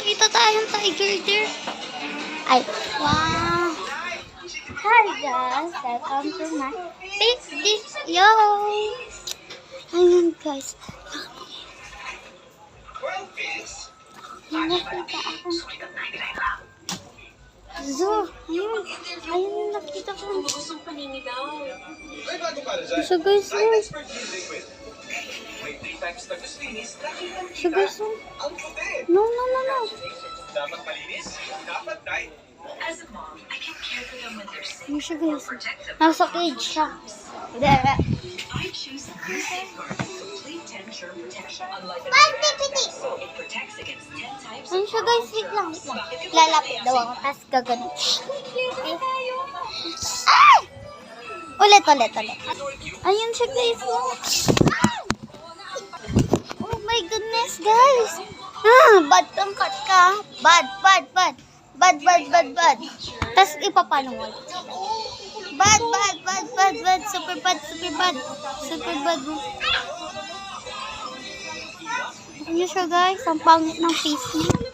Nakita tayong tiger there. Ay, wow. Hi guys, welcome to my video. Ayun guys. Nakita ako. Zo, ayun. Ayun yung nakita ko. So guys, so guys, no. Dapat malinis, dapat tight. As a mom, I can care for them when they're sick Ano siya or guys? protect them. Nasa cage siya. I choose Safeguard Complete 10 Germ Protection. Unlike another so it protects against 10 types Ano of siya guys? Wait lang. Lalapit daw ako. Tapos gagano. Ay! Ulit. Ayun siya guys. Oh my goodness guys. Bad kang cut ka. Bad. Tapos ipapano mo. Bad. Super bad. Ano siya guys? Ang pangit ng face niya.